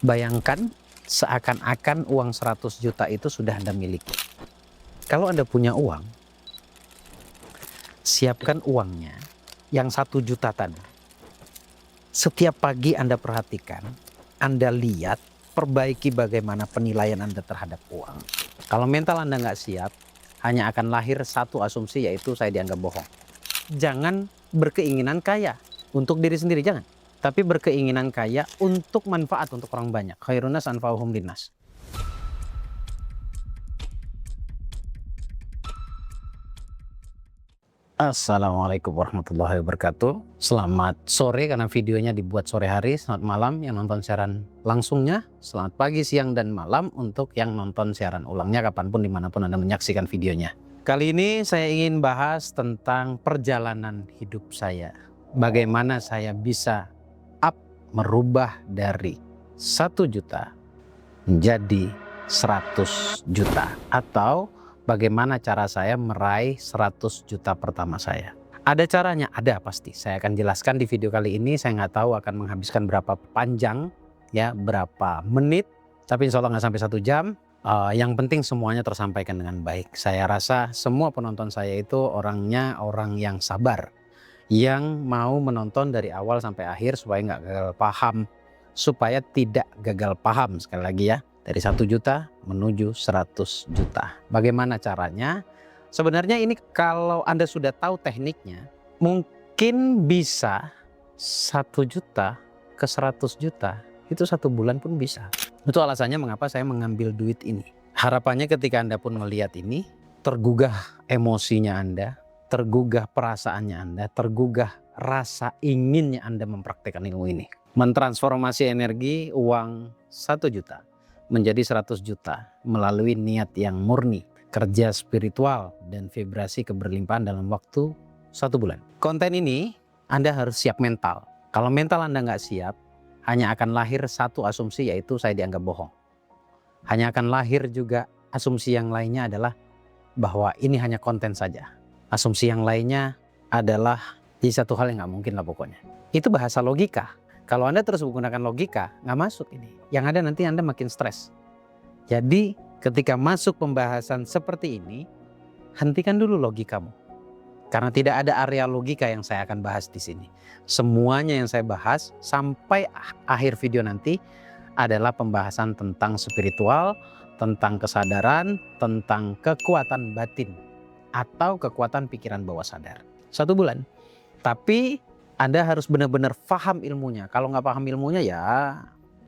Bayangkan seakan-akan uang 100 juta itu sudah Anda miliki. Kalau Anda punya uang, siapkan uangnya yang 1 juta tadi. Setiap pagi Anda perhatikan, Anda lihat, perbaiki bagaimana penilaian Anda terhadap uang. Kalau mental Anda nggak siap, hanya akan lahir satu asumsi, yaitu saya dianggap bohong. Jangan berkeinginan kaya untuk diri sendiri, jangan. Tapi berkeinginan kaya untuk manfaat untuk orang banyak. Khairun nas anfa'uhum linnas. Assalamualaikum warahmatullahi wabarakatuh. Selamat sore karena videonya dibuat sore hari. Selamat malam yang nonton siaran langsungnya. Selamat pagi, siang, dan malam untuk yang nonton siaran ulangnya kapanpun dimanapun Anda menyaksikan videonya. Kali ini saya ingin bahas tentang perjalanan hidup saya. Bagaimana saya bisa merubah dari 1 juta menjadi 100 juta. Atau bagaimana cara saya meraih 100 juta pertama saya. Ada caranya? Ada pasti. Saya akan jelaskan di video kali ini. Saya nggak tahu akan menghabiskan berapa panjang, ya, berapa menit. Tapi insya Allah nggak sampai 1 jam. Yang penting semuanya tersampaikan dengan baik. Saya rasa semua penonton saya itu orangnya orang yang sabar, yang mau menonton dari awal sampai akhir supaya nggak gagal paham, supaya tidak gagal paham. Sekali lagi ya, dari 1 juta menuju 100 juta. Bagaimana caranya? Sebenarnya ini kalau Anda sudah tahu tekniknya, mungkin bisa 1 juta ke 100 juta, itu 1 bulan pun bisa. Itu alasannya mengapa saya mengambil duit ini. Harapannya ketika Anda pun melihat ini, tergugah emosinya Anda, tergugah perasaannya Anda, tergugah rasa inginnya Anda mempraktekkan ilmu ini. Mentransformasi energi uang 1 juta menjadi 100 juta melalui niat yang murni, kerja spiritual, dan vibrasi keberlimpahan dalam waktu 1 bulan. Konten ini Anda harus siap mental. Kalau mental Anda nggak siap, hanya akan lahir satu asumsi, yaitu saya dianggap bohong. Hanya akan lahir juga asumsi yang lainnya adalah bahwa ini hanya konten saja. Asumsi yang lainnya adalah satu hal yang nggak mungkin lah pokoknya. Itu bahasa logika. Kalau Anda terus menggunakan logika, nggak masuk ini. Yang ada nanti Anda makin stres. Jadi ketika masuk pembahasan seperti ini, hentikan dulu logikamu. Karena tidak ada area logika yang saya akan bahas di sini. Semuanya yang saya bahas sampai akhir video nanti adalah pembahasan tentang spiritual, tentang kesadaran, tentang kekuatan batin atau kekuatan pikiran bawah sadar. 1 bulan. Tapi Anda harus benar-benar paham ilmunya. Kalau nggak paham ilmunya ya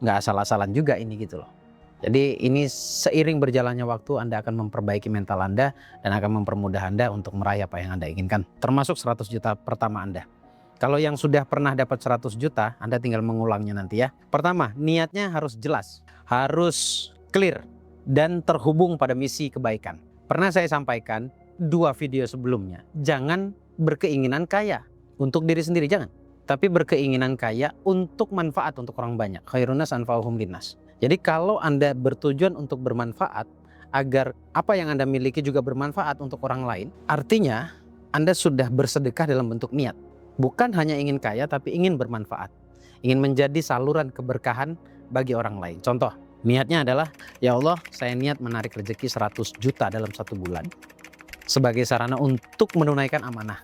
nggak asal-asalan juga ini gitu loh. Jadi ini seiring berjalannya waktu Anda akan memperbaiki mental Anda dan akan mempermudah Anda untuk meraih apa yang Anda inginkan. Termasuk 100 juta pertama Anda. Kalau yang sudah pernah dapat 100 juta, Anda tinggal mengulangnya nanti ya. Pertama, niatnya harus jelas, harus clear, dan terhubung pada misi kebaikan. Pernah saya sampaikan 2 video sebelumnya, jangan berkeinginan kaya untuk diri sendiri, jangan. Tapi berkeinginan kaya untuk manfaat untuk orang banyak. Khairun nas anfa'uhum linnas. Jadi kalau Anda bertujuan untuk bermanfaat, agar apa yang Anda miliki juga bermanfaat untuk orang lain, artinya Anda sudah bersedekah dalam bentuk niat. Bukan hanya ingin kaya, tapi ingin bermanfaat. Ingin menjadi saluran keberkahan bagi orang lain. Contoh, niatnya adalah, ya Allah, saya niat menarik rezeki 100 juta dalam 1 bulan. Sebagai sarana untuk menunaikan amanah.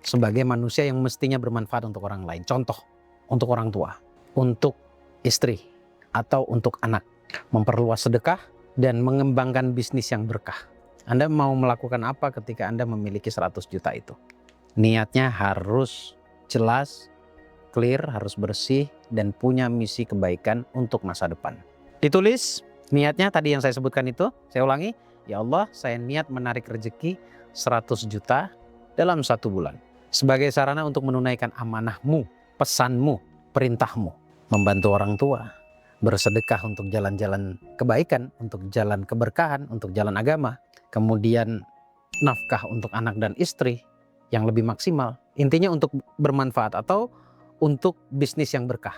Sebagai manusia yang mestinya bermanfaat untuk orang lain. Contoh, untuk orang tua, untuk istri, atau untuk anak. Memperluas sedekah dan mengembangkan bisnis yang berkah. Anda mau melakukan apa ketika Anda memiliki 100 juta itu? Niatnya harus jelas, clear, harus bersih, dan punya misi kebaikan untuk masa depan. Ditulis niatnya tadi yang saya sebutkan itu, saya ulangi. Ya Allah, saya niat menarik rezeki 100 juta dalam 1 bulan. Sebagai sarana untuk menunaikan amanahmu, pesanmu, perintahmu. Membantu orang tua, bersedekah untuk jalan-jalan kebaikan, untuk jalan keberkahan, untuk jalan agama. Kemudian nafkah untuk anak dan istri yang lebih maksimal. Intinya untuk bermanfaat atau untuk bisnis yang berkah,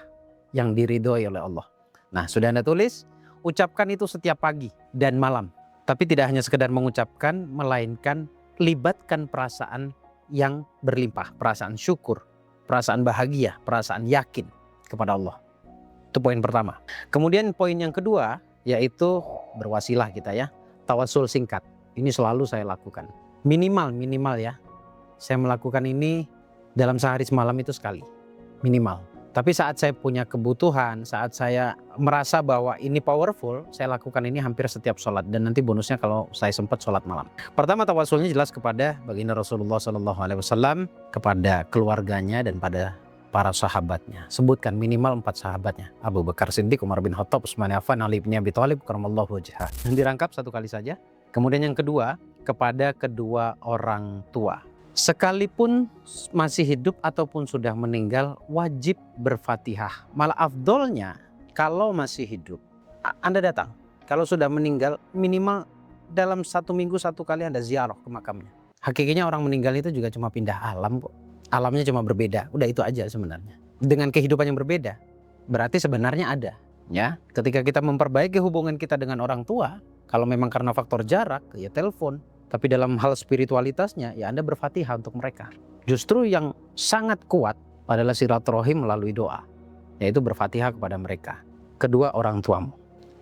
yang diridhoi oleh Allah. Nah, sudah Anda tulis, ucapkan itu setiap pagi dan malam. Tapi tidak hanya sekedar mengucapkan, melainkan libatkan perasaan yang berlimpah, perasaan syukur, perasaan bahagia, perasaan yakin kepada Allah. Itu poin pertama. Kemudian poin yang kedua yaitu berwasilah kita ya. Tawasul singkat. Ini selalu saya lakukan. Minimal ya. Saya melakukan ini dalam sehari semalam itu sekali. Minimal. Tapi saat saya punya kebutuhan, saat saya merasa bahwa ini powerful, saya lakukan ini hampir setiap sholat. Dan nanti bonusnya kalau saya sempat sholat malam. Pertama, tawasulnya jelas kepada baginda Rasulullah SAW, kepada keluarganya dan pada para sahabatnya. Sebutkan minimal 4 sahabatnya. Abu Bakar Siddiq, Umar bin Khattab, Utsman bin Affan, Ali bin Abi Thalib, karamallahu wajhah. Dirangkap satu kali saja. Kemudian yang kedua, kepada kedua orang tua. Sekalipun masih hidup ataupun sudah meninggal, wajib berfatihah. Malah afdolnya kalau masih hidup, Anda datang. Kalau sudah meninggal, minimal dalam 1 minggu 1 kali Anda ziarah ke makamnya. Hakikatnya orang meninggal itu juga cuma pindah alam kok. Alamnya cuma berbeda, udah itu aja sebenarnya. Dengan kehidupan yang berbeda, berarti sebenarnya ada. Ya, ketika kita memperbaiki hubungan kita dengan orang tua, kalau memang karena faktor jarak, ya telepon. Tapi dalam hal spiritualitasnya, ya Anda berfatihah untuk mereka. Justru yang sangat kuat adalah silaturahim melalui doa, yaitu berfatihah kepada mereka. Kedua, orang tuamu.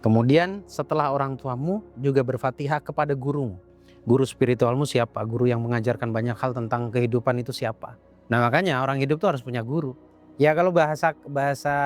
Kemudian setelah orang tuamu, juga berfatihah kepada gurumu. Guru spiritualmu siapa? Guru yang mengajarkan banyak hal tentang kehidupan itu siapa? Nah makanya orang hidup tuh harus punya guru. Ya kalau bahasa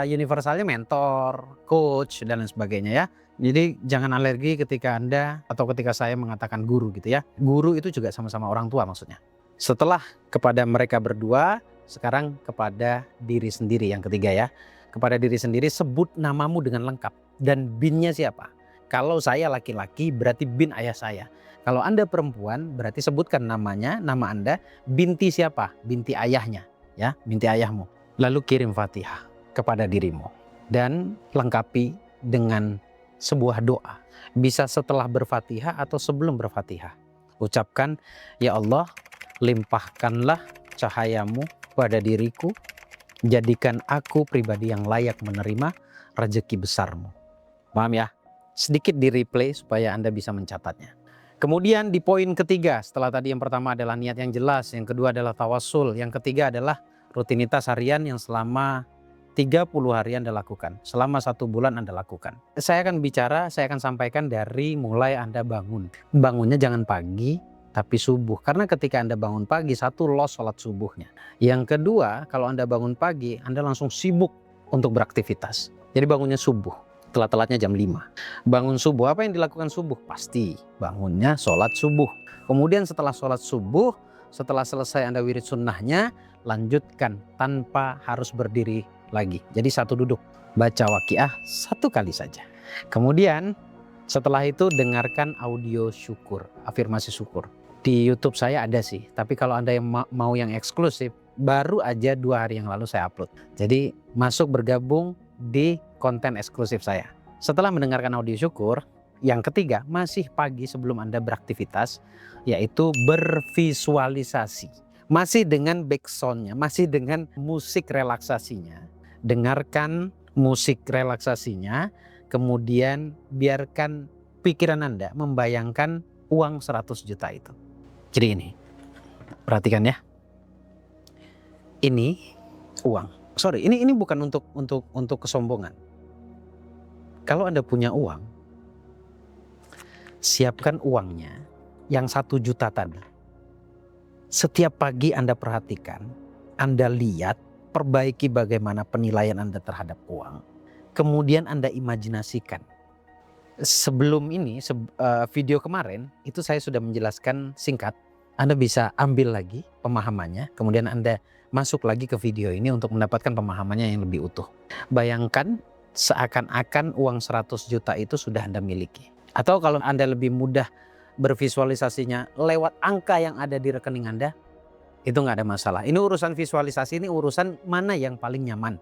universalnya mentor, coach, dan lain sebagainya ya. Jadi jangan alergi ketika Anda atau ketika saya mengatakan guru gitu ya. Guru itu juga sama-sama orang tua maksudnya. Setelah kepada mereka berdua, sekarang kepada diri sendiri yang ketiga ya. Kepada diri sendiri sebut namamu dengan lengkap. Dan binnya siapa? Kalau saya laki-laki berarti bin ayah saya. Kalau Anda perempuan berarti sebutkan namanya, nama Anda, binti siapa? Binti ayahnya ya, binti ayahmu. Lalu kirim Fatihah kepada dirimu. Dan lengkapi dengan sebuah doa. Bisa setelah berfatihah atau sebelum berfatihah. Ucapkan, ya Allah, limpahkanlah cahayamu pada diriku. Jadikan aku pribadi yang layak menerima rezeki besarmu. Paham ya? Sedikit di replay supaya Anda bisa mencatatnya. Kemudian di poin ketiga, setelah tadi yang pertama adalah niat yang jelas. Yang kedua adalah tawasul. Yang ketiga adalah rutinitas harian yang selama 30 hari Anda lakukan, selama 1 bulan Anda lakukan. Saya akan sampaikan dari mulai Anda bangun. Bangunnya jangan pagi, tapi subuh. Karena ketika Anda bangun pagi, satu los sholat subuhnya. Yang kedua, kalau Anda bangun pagi, Anda langsung sibuk untuk beraktivitas. Jadi bangunnya subuh, telat-telatnya jam 5. Bangun subuh, apa yang dilakukan subuh? Pasti bangunnya sholat subuh. Kemudian setelah sholat subuh, setelah selesai Anda wirid sunnahnya, lanjutkan tanpa harus berdiri lagi. Jadi satu duduk, baca waqiah 1 kali saja. Kemudian setelah itu dengarkan audio syukur, afirmasi syukur. Di YouTube saya ada sih, tapi kalau Anda yang mau yang eksklusif, baru aja 2 hari yang lalu saya upload. Jadi masuk bergabung di konten eksklusif saya. Setelah mendengarkan audio syukur, yang ketiga masih pagi sebelum Anda beraktivitas, yaitu bervisualisasi. Masih dengan backsoundnya, masih dengan musik relaksasinya. Dengarkan musik relaksasinya, kemudian biarkan pikiran Anda membayangkan uang 100 juta itu. Jadi ini, perhatikan ya. Ini uang. Sorry, ini bukan untuk kesombongan. Kalau Anda punya uang, siapkan uangnya yang 1 juta tadi. Setiap pagi Anda perhatikan, Anda lihat, perbaiki bagaimana penilaian Anda terhadap uang. Kemudian Anda imajinasikan. Sebelum ini, video kemarin, itu saya sudah menjelaskan singkat. Anda bisa ambil lagi pemahamannya, kemudian Anda masuk lagi ke video ini untuk mendapatkan pemahamannya yang lebih utuh. Bayangkan seakan-akan uang 100 juta itu sudah Anda miliki. Atau kalau Anda lebih mudah bervisualisasinya lewat angka yang ada di rekening Anda, itu nggak ada masalah. Ini urusan visualisasi, ini urusan mana yang paling nyaman,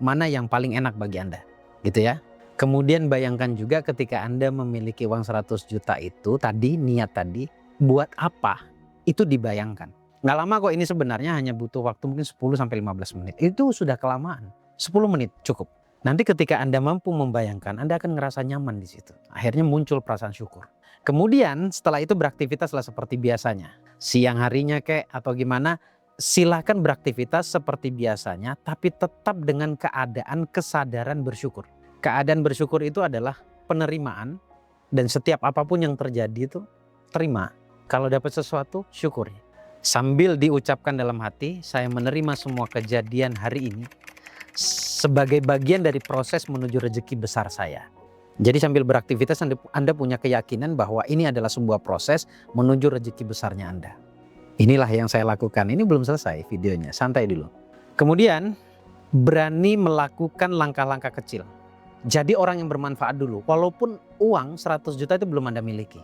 mana yang paling enak bagi Anda, gitu ya. Kemudian bayangkan juga ketika Anda memiliki uang 100 juta itu tadi, niat tadi, buat apa? Itu dibayangkan. Nggak lama kok, ini sebenarnya hanya butuh waktu mungkin 10-15 menit. Itu sudah kelamaan, 10 menit cukup. Nanti ketika Anda mampu membayangkan, Anda akan ngerasa nyaman di situ. Akhirnya muncul perasaan syukur. Kemudian setelah itu beraktivitaslah seperti biasanya. Siang harinya kek atau gimana, silahkan beraktivitas seperti biasanya, tapi tetap dengan keadaan kesadaran bersyukur. Keadaan bersyukur itu adalah penerimaan, dan setiap apapun yang terjadi itu terima. Kalau dapat sesuatu, syukuri. Sambil diucapkan dalam hati, saya menerima semua kejadian hari ini sebagai bagian dari proses menuju rezeki besar saya. Jadi sambil beraktivitas Anda punya keyakinan bahwa ini adalah sebuah proses menuju rezeki besarnya Anda. Inilah yang saya lakukan. Ini belum selesai videonya, santai dulu. Kemudian berani melakukan langkah-langkah kecil. Jadi orang yang bermanfaat dulu. Walaupun uang 100 juta itu belum Anda miliki.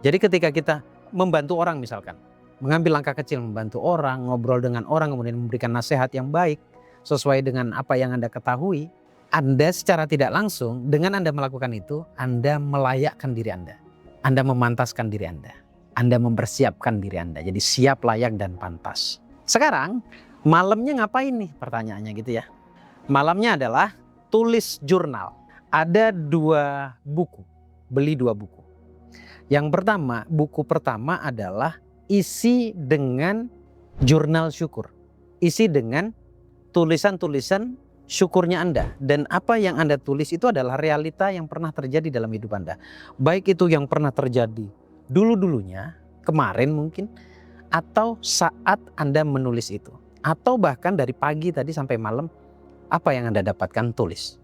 Jadi ketika kita membantu orang misalkan, mengambil langkah kecil membantu orang, ngobrol dengan orang, kemudian memberikan nasihat yang baik sesuai dengan apa yang Anda ketahui, Anda secara tidak langsung dengan Anda melakukan itu, Anda melayakkan diri Anda. Anda memantaskan diri Anda. Anda mempersiapkan diri Anda. Jadi siap, layak, dan pantas. Sekarang malamnya ngapain nih pertanyaannya gitu ya. Malamnya adalah tulis jurnal. Ada 2 buku, beli 2 buku. Yang pertama, buku pertama adalah isi dengan jurnal syukur. Isi dengan tulisan-tulisan syukurnya Anda. Dan apa yang Anda tulis itu adalah realita yang pernah terjadi dalam hidup Anda. Baik itu yang pernah terjadi dulu-dulunya, kemarin mungkin, atau saat Anda menulis itu. Atau bahkan dari pagi tadi sampai malam, apa yang Anda dapatkan, tulis.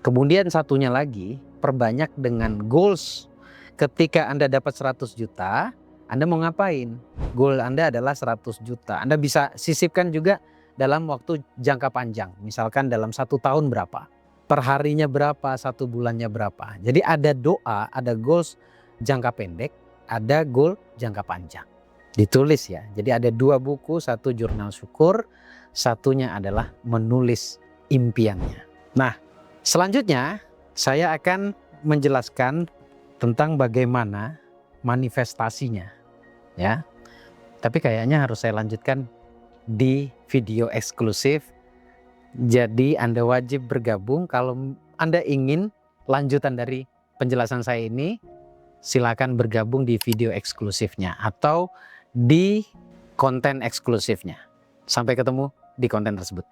Kemudian satunya lagi, perbanyak dengan goals. Ketika Anda dapat 100 juta, Anda mau ngapain? Goal Anda adalah 100 juta. Anda bisa sisipkan juga dalam waktu jangka panjang. Misalkan dalam 1 tahun berapa, perharinya berapa, 1 bulannya berapa. Jadi ada doa, ada goals jangka pendek, ada goal jangka panjang. Ditulis ya. Jadi ada 2 buku, 1 jurnal syukur, satunya adalah menulis impiannya. Nah, selanjutnya saya akan menjelaskan tentang bagaimana manifestasinya ya. Tapi kayaknya harus saya lanjutkan di video eksklusif. Jadi Anda wajib bergabung. Kalau Anda ingin lanjutan dari penjelasan saya ini, silakan bergabung di video eksklusifnya atau di konten eksklusifnya. Sampai ketemu di konten tersebut.